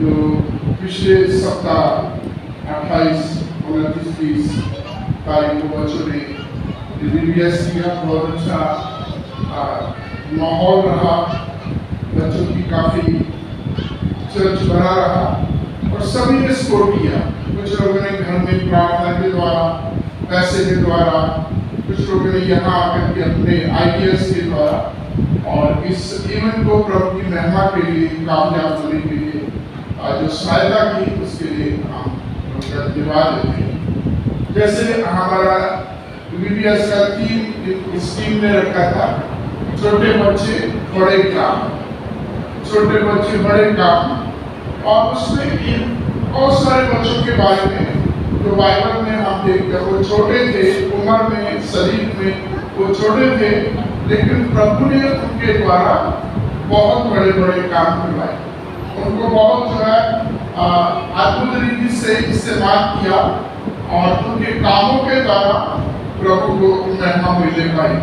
जो पिछले सप्ताह 28, 29, 30 तारीख को बच्चों ने VBS किया। बहुत अच्छा माहौल रहा, बच्चों की काफ़ी चर्च भरा रहा और सभी ने स्कोर किया। कुछ लोगों ने घर में प्रार्थना के द्वारा, पैसे के द्वारा, कुछ लोगों ने यहाँ आकर के अपने आइडियाज के द्वारा और इस इवेंट को प्रभु की महिमा के लिए, कामयाब होने के लिए जो सहायता की, उसके लिए हम धन्यवाद देते हैं। जैसे हमारा VBS का थीम इस टीम ने रखा था, छोटे बच्चे बड़े काम, छोटे बच्चे बड़े काम, और उसमें बहुत सारे बच्चों के बारे में जो बाइबल में हम देखते हैं, वो छोटे थे उम्र में, शरीर में वो छोटे थे, लेकिन प्रभु ने उनके द्वारा बहुत बड़े बड़े काम करवाए। उनको बहुत जो है अद्भुत रीति से इस्तेमाल किया और उनके कामों के द्वारा प्रभु को महिमा मिलने पाई।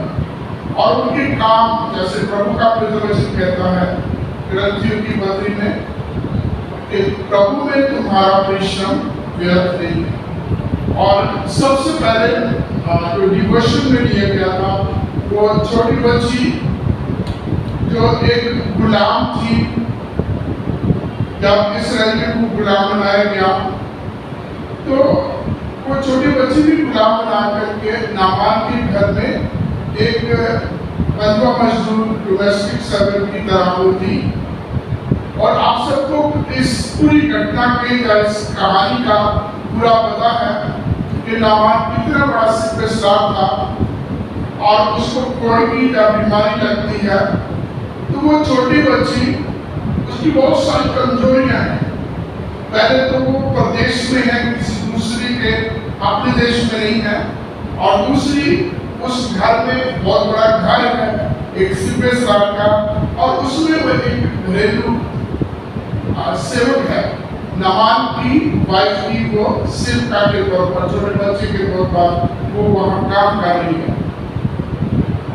और उनके काम, जैसे प्रभु का वचन कहता है ग्रंथियों की पत्री में, कि प्रभु में तुम्हारा परिश्रम व्यर्थ नहीं है। और सबसे पहले जो डिवोशन में लिया गया था, वो छोटी बच्ची जो एक गुलाम थी, जब इस्राएलियों को गुलाम बनाया गया तो वो छोटी बच्ची भी गुलाम बना करके नामान के घर में एक बंधुआ मजदूर, डोमेस्टिक सर्वेंट की तरह वो थी। और आप सबको इस पूरी घटना के, इस कहानी का पूरा पता है कि नामान कितना बड़ा सिपहसार था और उसको कोई भी जब बीमारी लगती है तो वो छोटी बच्ची, उसकी बहुत सारी कमजोरियां हैं। पहले तो वो प्रदेश में है, किसी दूसरी के अपने देश में नहीं है, और दूसरी उस घर में बहुत बड़ा घर है एक सिपहसार का, और उसमें वो एक घरेलू सेवक है। नामान की वाइफ की वो सेवका के तौर पर, छोटे बच्चे के तौर पर वो वहाँ काम कर रही है।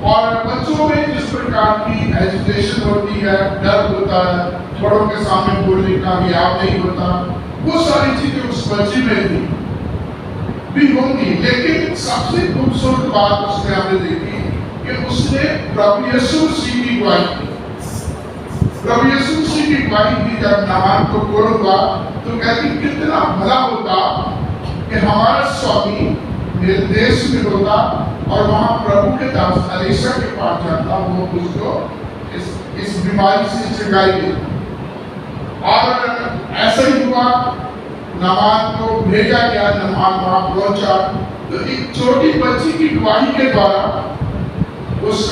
और बच्चों में जिस प्रकार की एजुकेशन होती है, डर होता है, बड़ों के सामने बोलने का भी याद नहीं होता, वो सारी चीजें उस बच्ची में थी, भी होंगी। लेकिन सबसे खूबसूरत बात उसने हमने देखी कि उसने प्रभु यीशु मसीह की गवाही दी। प्रभु यीशु मसीह की गवाही दी। जब नामान को बोलूंगा तो कहती कितना भला होता कि हमारा स्वामी मेरे देश में होता और वहां प्रभु के दास अलीशा के पास जाता, वो उसको इस बीमारी से छुड़ाई देता। और ऐसा ही हुआ, नामान को भेजा गया, नामान वहां पहुंचा तो एक छोटी बच्ची की गवाही के द्वारा उस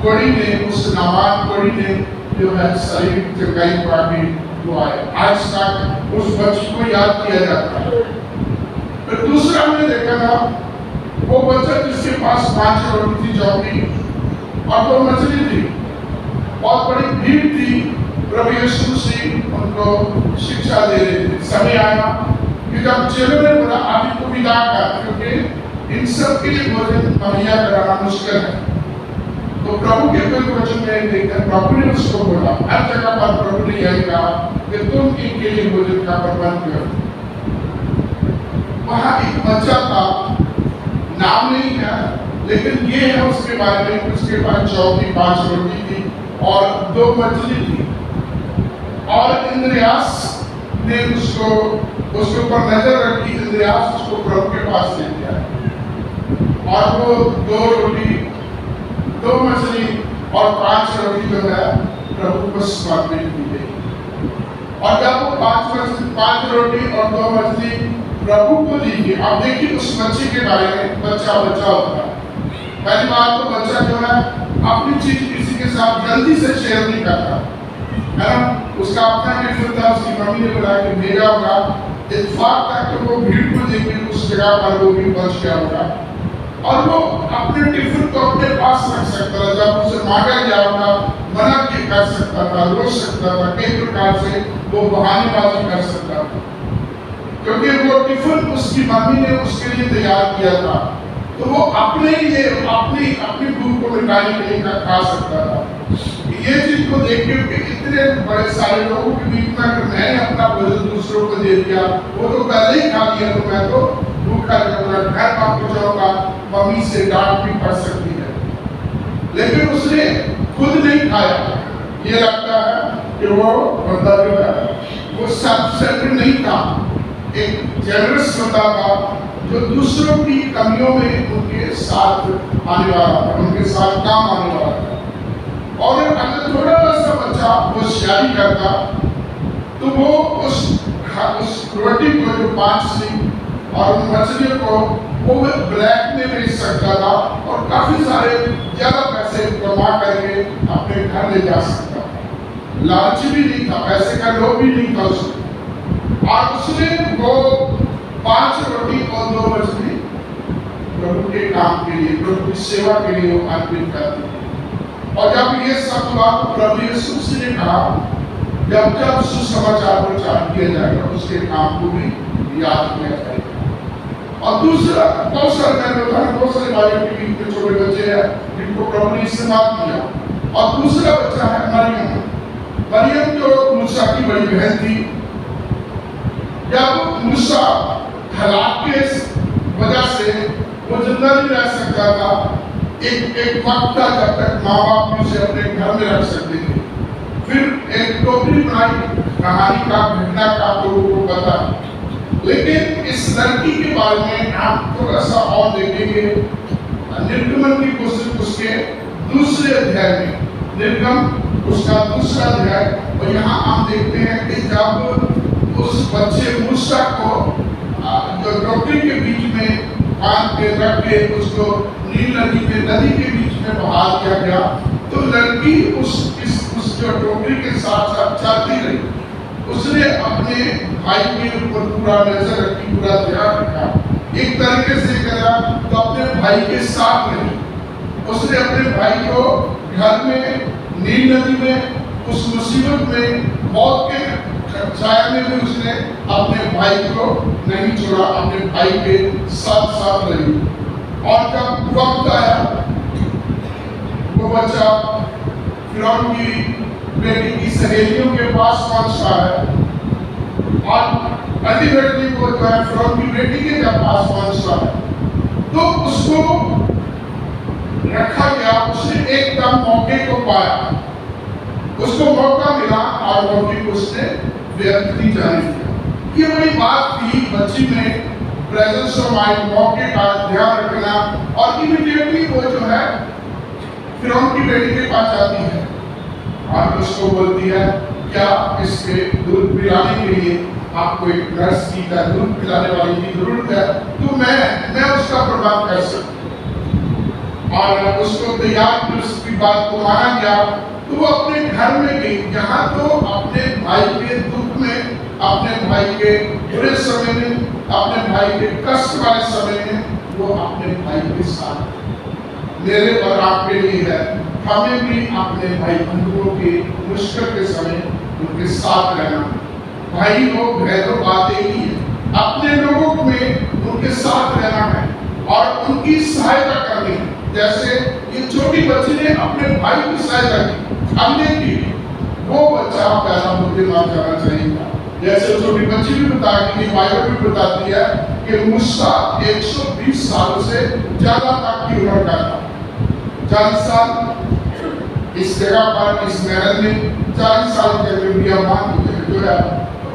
कोड़ी ने, उस नामान कोड़ी ने जो है शारीरिक चंगाई पाके वो आए। आज तक उस बच्ची को याद किया जाता है। तो दूसरा हमने देखा था, वो बच्चा जिसके पास 5 रोटी थी, चौकी और 2 मछली थी, बहुत बड़ी भीड़ थी। प्रभु यीशु मसीह उनको शिक्षा दे रहे थे। समय आया कि जब चेलों ने बोला आप इनको विदा कर, क्योंकि इन सब के लिए भोजन मुहैया कराना मुश्किल है। तो प्रभु के वचन में देखकर प्रभु ने उसको बोला, हर जगह पर प्रभु ने यही कहा कि तुम इनके लिए भोजन का प्रबंध करो। वहाँ एक बच्चा था, नाम नहीं है, लेकिन ये है उसके बारे में, उसके पास चौकी 5 रोटी थी और 2 मछली थी। और इंद्रियास ने उसके ऊपर नजर रखी। इंद्रियास उसको प्रभु के पास ले गया और वो 2 रोटी, 2 मछली और 5 रोटी जो है प्रभु को समर्पित की गई। और जब वो 5 रोटी और 2 मछली प्रभु को दी गई, अब देखिए उस बच्चे के बारे में, बच्चा होता है। पहली बात तो बच्चा जो है अपनी चीज किसी के साथ जल्दी से शेयर नहीं करता है ना। उसका अपना टिफिन था, उसकी मम्मी ने बुला के भेजा होगा, इत्तेफाक था कि वो भीड़ को देख उस जगह पर वो भी पहुंच गया होगा और वो अपने टिफिन को अपने पास रख सकता था। जब उसे मांगा गया होगा, मना कर सकता था, रोक सकता था, कई प्रकार से वो बहानेबाजी कर सकता था, क्योंकि वो टिफिन उसकी मम्मी ने उसके लिए तैयार किया था। तो वो अपने लिए अपनी भूख को मिटाने के लिए खा सकता था। ये चीज को देख के इतने बड़े सारे लोगों के बीच में अगर मैंने अपना भोजन दूसरों को दे दिया, वो तो पहले ही खा लिया, तो मैं तो भूखा रहूंगा, घर वापस जाऊंगा, मम्मी से डांट भी पड़ सकती है। लेकिन उसने खुद नहीं खाया। ये लगता है कि वो बंदा जो है वो सेल्फ सेंटर्ड नहीं था, एक जेनरस बंदा था जो दूसरों की कमियों में उनके साथ आने वाला था, उनके साथ काम आने वाला था। और अगर थोड़ा सा बच्चा होशियारी करता तो वो उस रोटी को जो 5 थी और उन मछलियों को वो ब्लैक में बेच सकता था और काफी सारे ज्यादा पैसे कमा करके अपने घर ले जा सकता था। लालची भी नहीं था, पैसे का लोभ भी नहीं था उसमें। और उसने वो 5 रोटी और 2 मछली प्रभु के काम के लिए, प्रभु की सेवा के लिए वो अर्पित करती थी। और जब ये सब हुआ तो प्रभु यीशु ने कहा जब जब सुसमाचार प्रचार किया जाएगा उसके काम को भी याद किया जाएगा। और दूसरा बहुत सारे भाइयों के छोटे बच्चे हैं जिनको प्रभु ने इस्तेमाल किया। और दूसरा बच्चा है मरियम जो मूसा की बड़ी बहन थी। जब मूसा हालात के वजह से वो जिंदा नहीं रह सकता था, एक वक्त था जब तक माँ बाप उसे अपने घर में रख सकते थे। फिर एक टोकरी बनाई कहानी का, घटना का, तो वो पता। लेकिन इस लड़की के बारे में आप थोड़ा सा और देखेंगे निर्गमन की पुस्तक उसके दूसरे अध्याय में, निर्गम उसका दूसरा अध्याय। और यहाँ हम देखते हैं कि जब उस बच्चे मूसा को जो टोकरी के बीच में बांध के रख के उसको नील नदी के बीच में बहा दिया गया, तो लड़की उस जो टोकरी के साथ साथ चलती रही। उसने अपने भाई के ऊपर पूरा नजर रखी, पूरा ध्यान रखा, एक तरीके से करा तो अपने भाई के साथ रही। उसने अपने भाई को घर में, नील नदी में, उस मुसीबत में, मौत के छाया में भी उसने अपने भाई को नहीं छोड़ा, अपने भाई के साथ साथ रही। और जब वक्त आया वो बच्चा फिरौन की बेटी की सहेलियों के पास पहुंचता है और अल्टीमेटली वो जो है फिरौन की बेटी के जब पास पहुंचता है तो उसको रखा गया। उसने एकदम मौके को पाया, उसको मौका मिला और मौके को उसने व्यर्थ नहीं जाने दिया। ये बड़ी बात थी बच्ची में, प्रेजेंस ऑफ माइंड, मौके का ध्यान रखना। और इमीडिएटली वो जो है फिरौन की बेटी के पास जाती है और उसको बोलती है क्या इसके दूध पिलाने के लिए आपको एक नर्स की या दूध पिलाने वाली की जरूरत है, तो मैं उसका प्रबंध कर सकता। और उसको तैयार, उसकी बात को माना गया तो वो अपने घर में गई, जहाँ तो अपने भाई के दुख में, अपने भाई के बुरे समय में, अपने भाई के कष्ट वाले समय में वो अपने भाई के साथ। मेरे और आपके लिए है, हमें भी अपने भाई बंधुओं के मुश्किल के समय उनके साथ रहना। भाई लोग है तो बात एक ही है, अपने लोगों में उनके साथ रहना है और उनकी सहायता करनी है। जैसे ये छोटी बच्ची ने अपने भाई की सहायता की, हमने की, वो बच्चा पहला बुद्धिमान करना चाहिए। जैसे छोटी बच्ची भी बताती है, बाइबल भी बताती है कि मूसा 120 साल से ज्यादा तक की उम्र का था। 40 साल इस जगह पर, इस महल में 40 साल के बियाबान जो है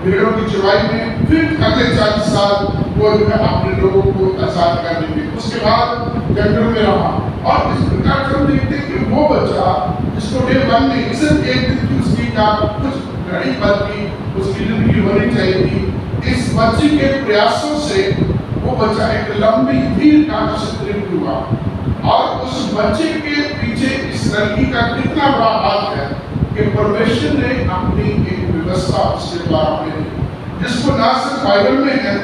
भेड़ों की चुराई में, फिर अगले 40 साल वो जो है अपने लोगों को आजाद करने में, उसके बाद जंगल में रहा। और इस प्रकार से हम देखते हैं कि वो बच्चा जिसको डे 1 में सिर्फ एक दिन की उसकी का कुछ घड़ी भर की उसकी जिंदगी होनी चाहिए थी, इस बच्ची के प्रयासों से वो बच्चा एक लंबी दीर्घ काल से तृप्त हुआ। और उस बच्चे के पीछे इस लड़की का कितना बड़ा हाथ है कि परमेश्वर ने अपनी एक व्यवस्था उसके द्वारा दी, जिसको ना सिर्फ बाइबल में है,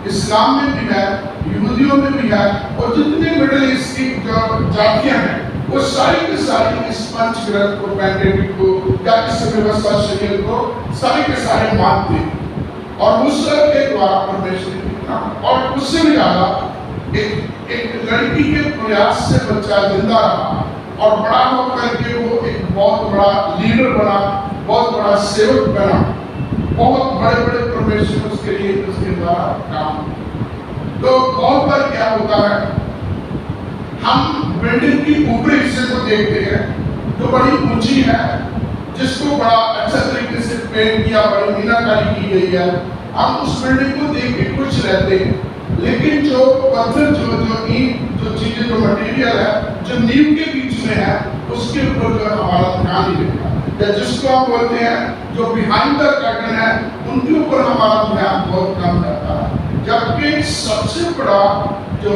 इस्लाम में भी है, यहूदियों में भी है, और जितने मिडिल ईस्ट की जो जातियां हैं वो सारी की सारी इस पंचग्रंथ को, पेंटेटिक को या इस व्यवस्था शरीर को सारे के सारे मानते हैं। और मूसा के द्वारा परमेश्वर ने कितना, और उससे भी ज्यादा एक लड़की के प्रयास से बच्चा जिंदा रहा और बड़ा होकर के वो एक बहुत बड़ा लीडर बना, बहुत बड़ा सेवक बना, बहुत बड़े बड़े परमेश्वर उसके लिए उसके द्वारा काम। तो बहुत बार क्या होता है, हम बिल्डिंग की ऊपरी हिस्से को देखते हैं जो बड़ी ऊंची है, जिसको बड़ा अच्छा तरीके से पेंट किया, बड़ी मीनाकारी की गई है, हम उस बिल्डिंग को देख के खुश रहते हैं। लेकिन जो पत्थर, जो ईंट, जो चीजें, जो मटेरियल है, जो नींव के बीच में है, उसके ऊपर जो हमारा ध्यान नहीं रहता, या जिसको हम बोलते हैं जो बिहाइंड द कर्टन है, उनके ऊपर हमारा ध्यान बहुत कम रहता है। जबकि सबसे बड़ा जो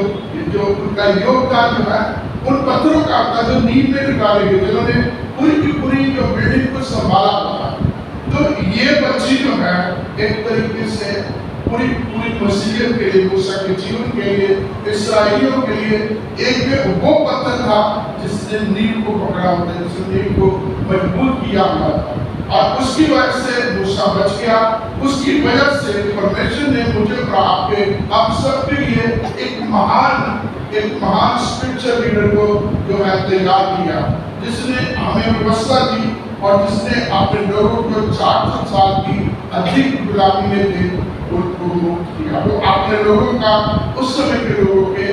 उनका योगदान जो है उन पत्थरों का था जो नींव में निकाले गए, जिन्होंने पूरी की पूरी जो बिल्डिंग को संभाला था। तो ये बच्ची जो है एक तरीके से पूरी मसीहियत के लिए, मूसा के जीवन के लिए, इस्राएलियों के लिए एक वो पत्थर था जिसने नींव को पकड़ा होता है, जिसने नींव को मजबूत किया हुआ था। और उसकी वजह से मूसा बच गया। उसकी वजह से परमेश्वर ने मुझे और आपके, हम सब के लिए एक महान स्पिरिचुअल लीडर को जो है तैयार किया, जिसने हमें व्यवस्था दी और जिसने अपने लोगों को 400 साल की अधिक गुलामी में थे उनको मुक्त किया। वो अपने लोगों का, उस समय के लोगों के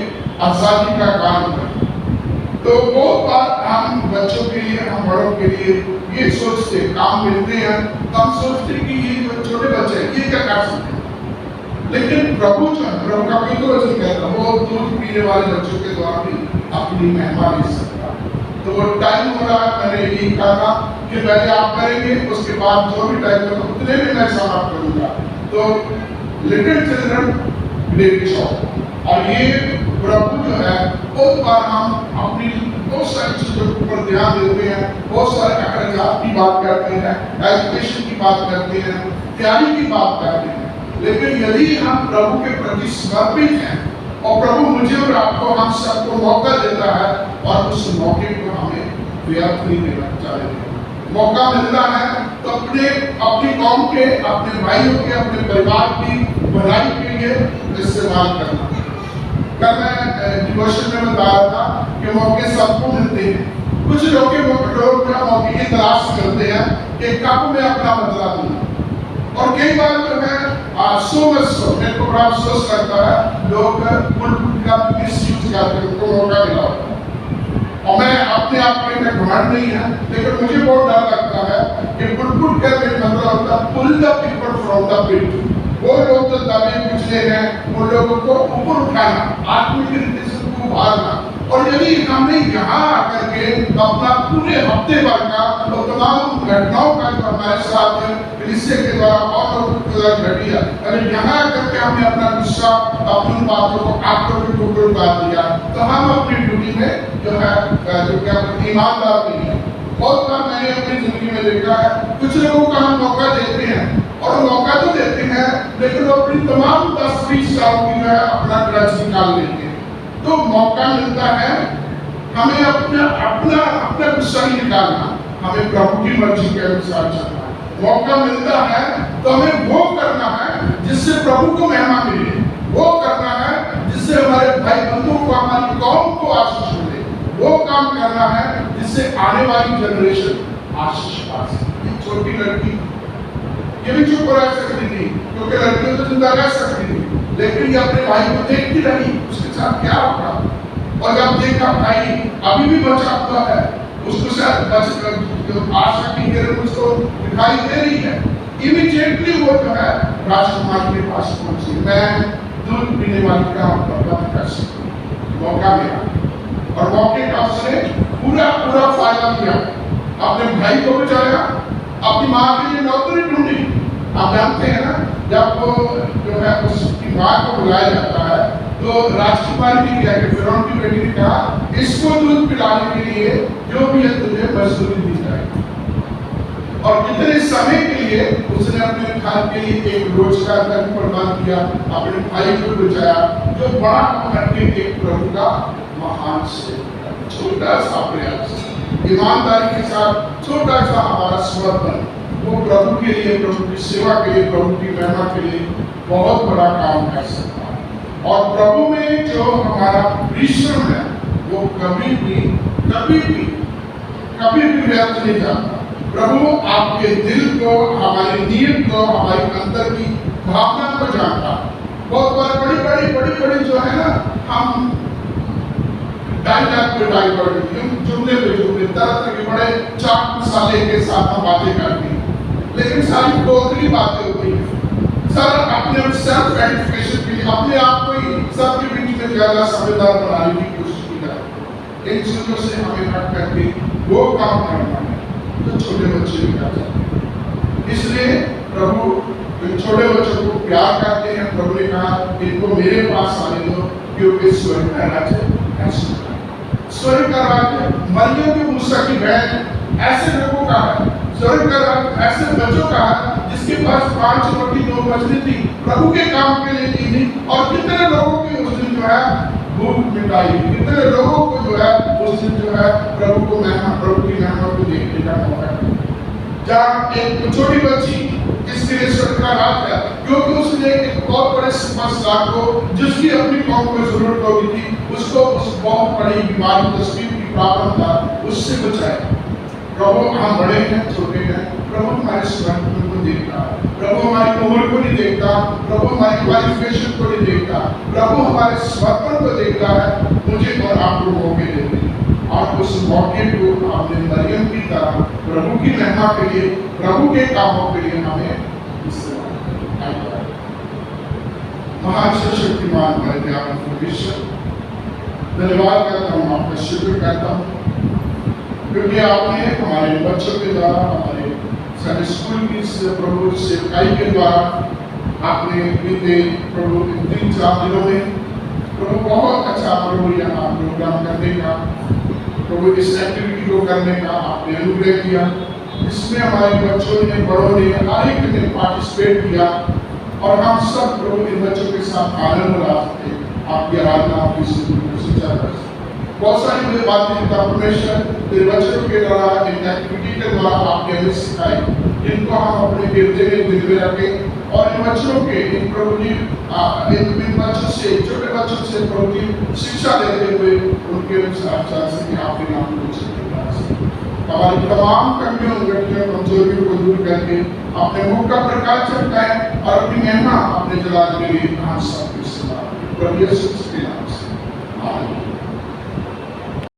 आजादी का काम किया। तो बहुत बार हम बच्चों के लिए, हम बड़ों के लिए ये सोचते, काम मिलते हैं तो हम सोचते कि ये जो छोटे बच्चे हैं ये क्या कर सकते हैं। लेकिन प्रभु जो है, प्रभु का कोई तो वचन कहता है, वो दूध पीने वाले बच्चों के द्वारा भी अपनी महिमा ले सकता। तो वो टाइम हो रहा है, मैंने यही कहा कि पहले आप करेंगे, उसके बाद जो भी टाइम होगा उतने में मैं समाप्त करूंगा। तो लिटिल चिल्ड्रन ग्रेट शॉप, और ये प्रभु जो है बहुत बार हम अपनी बहुत सारी चीजों के ऊपर ध्यान देते हैं, बहुत सारे अखराजात की बात करते हैं, एजुकेशन की बात करते हैं, तैयारी की बात करते हैं। लेकिन यदि हम प्रभु के प्रति समर्पित हैं और प्रभु मुझे और आपको, हम सबको मौका देता है और उस मौके को हमें व्यर्थ नहीं देना चाहिए। मौका मिलता है तो अपनी कौम के, अपने भाइयों के, अपने परिवार की भलाई के लिए इस्तेमाल करना। कल मैं डिवोशन में बता रहा था कि मौके सबको मिलते हैं। कुछ लोग मौके की तलाश करते हैं कि कब मैं अपना बदला दूं। और कई बार जो है मेरे को बड़ा अफसोस करता है, लोग का मिसयूज करते हैं, उनको मौका मिला होता है। और मैं अपने आप में घमंड नहीं है, लेकिन मुझे बहुत डर लगता है कि पुट कर मतलब होता है pull the people from the pit. वो लोग जो दबे पिछले हैं उन लोगों को ऊपर उठाना, आत्मिक रीति से उनको उभारना। और यदि हमने यहाँ आकर के अपना पूरे हफ्ते भर का और तमाम घटनाओं का जो हमारे साथ कलीसिया के द्वारा और लोगों के द्वारा घटी है, अगर यहाँ आकर के हमने अपना गुस्सा, अपनी बातों को आंखों के ऊपर उतार दिया, तो हम अपनी ड्यूटी में जो है जो क्या ईमानदार नहीं है। बहुत बार मैंने अपनी जिंदगी में देखा है, कुछ लोगों को हम मौका देते हैं और मौका तो देते हैं, लेकिन वो अपनी तमाम 10-20 साल की जो है अपना ग्रज निकाल लेते हैं। तो मौका मिलता है हमें अपना गुस्सा नहीं निकालना, हमें प्रभु की मर्जी के अनुसार चलना है। मौका मिलता है तो हमें वो करना है जिससे प्रभु को महिमा मिले, वो करना है जिससे हमारे भाई बंधुओं को, हमारी कौम को आशीष मिले, वो काम करना है जिससे आने वाली जनरेशन आशीष पा सके। छोटी लड़की ये भी चुप रह सकती थी क्योंकि लड़कियों तो जिंदा रह सकती थी, लेकिन ये अपने भाई को देखती रही उसके साथ क्या होगा। और जब देखा भाई अभी भी बचा हुआ है, उसको शायद आशा की किरण उसको दिखाई दे रही है, इमीडिएटली वो जो है राजकुमार के पास पहुंची। मैं दूध पीने वाली का बंद कर सकती, मौका मिला और मौके का उसने पूरा फायदा किया। अपने भाई को बचाया, अपनी माँ के लिए नौकरी ढूंढी। आप जानते हैं ना, जब वो जो है उसकी माँ को बुलाया जाता है तो राजकुमारी ने क्या कि फिरौन की बेटी ने कहा, इसको दूध पिलाने के लिए जो भी है तुझे मजदूरी दी जाएगी। और कितने समय के लिए उसने अपने घर के लिए एक रोजगार का प्रबंध किया, अपने भाई को बचाया, जो बड़ा करके एक प्रभु का महान सेवक। छोटा सा प्रयास, ईमानदारी के साथ छोटा सा हमारा समर्पण, वो प्रभु के लिए, प्रभु की सेवा के लिए, प्रभु की महिमा के लिए बहुत बड़ा काम कर सकता है। और प्रभु में जो हमारा परिश्रम है वो कभी भी व्यर्थ नहीं जाता। प्रभु आपके दिल को, हमारी नीयत को, हमारी अंदर की भावना को जानता। बहुत बार बड़ी जो है ना, हम डायलॉग पे डाइवर्ट, जुमले पे जुमले, तरह के बड़े चाट मसाले के साथ हम बातें करते हैं, लेकिन सारी टोकरी बातें होती हैं। सर अपने सेल्फ आइडेंटिफिकेशन के लिए अपने आप को ही सबके बीच में ज्यादा समझदार बनाने की कोशिश की जाती है। इन चीजों से हमें हट करके वो काम करना है जो छोटे बच्चे भी करते हैं। इसलिए प्रभु छोटे बच्चों को प्यार करते हैं। प्रभु ने कहा इनको मेरे पास आने दो, क्योंकि स्वर्ग का राज्य ऐसा है। स्वर्ग का राज्य मरियम की मूसा की बहन ऐसे लोगों का है। स्वर्ग का राज्य ऐसे बच्चों का है जिसके पास 5 रोटी 2 मछली थी, प्रभु के काम के लिए थी। और कितने लोगों की उस दिन जो है भूख मिटाई, कितने लोगों को जो है उस दिन जो है प्रभु की महिमा को देखने का मौका मिला। जहाँ एक छोटी बच्ची इसके लिए स्वर्ग का राज है, क्योंकि उसने एक बहुत बड़े सुपरस्टार को, जिसकी अपनी कौम को जरूरत होगी थी, उसको उस बहुत बड़ी बीमारी तस्वीर की प्रॉब्लम था, उससे बचाया। प्रभु हम बड़े हैं छोटे हैं, प्रभु हमारे स्वर्ण को देखता, प्रभु हमारी उम्र को नहीं देखता, प्रभु हमारी क्वालिफिकेशन को नहीं देखता, प्रभु हमारे समर्पण को देखता है। मुझे और आपको मौके देते हैं, और उस मौके को आपने मरियम की तरह प्रभु की महिमा के लिए, प्रभु के कामों के लिए हमें इस्तेमाल किया। महान शक्तिमान हमारे प्यारे परमेश्वर, धन्यवाद करता हूँ, आपका शुक्र करता हूँ, क्योंकि आपने हमारे बच्चों के द्वारा, हमारे संडे स्कूल की प्रभु सेवकाई के द्वारा आपने बीते प्रभु 3-4 दिनों में प्रभु बहुत अच्छा प्रभु यहाँ प्रोग्राम करने का, प्रभु इस एक्टिविटी को करने का आपने अनुग्रह किया। इसमें हमारे बच्चों ने, बड़ों ने, हर एक ने पार्टिसिपेट किया, और हम सब प्रभु इन बच्चों के साथ आनंद ला सकते, आपकी आराधना, आपकी सुचा कर सकते। बहुत सारी मुझे बातें परमेश्वर तेरे बच्चों के द्वारा, इन एक्टिविटी के द्वारा आपने हमें सिखाई, इनको हम अपने गिरजे में दिल में रखें, और इन बच्चों के, इन प्रभु जी इन बच्चों से, छोटे बच्चों से प्रभु जी शिक्षा देते हुए उनके अनुसार चल सके, आपके नाम को हमारी तमाम कमियों, गलतियों, कमजोरियों को दूर करके अपने मुख का प्रकाश चमकाएं, और अपनी महिमा अपने जलाल के लिए हम सब इस्तेमाल प्रभु यीशु के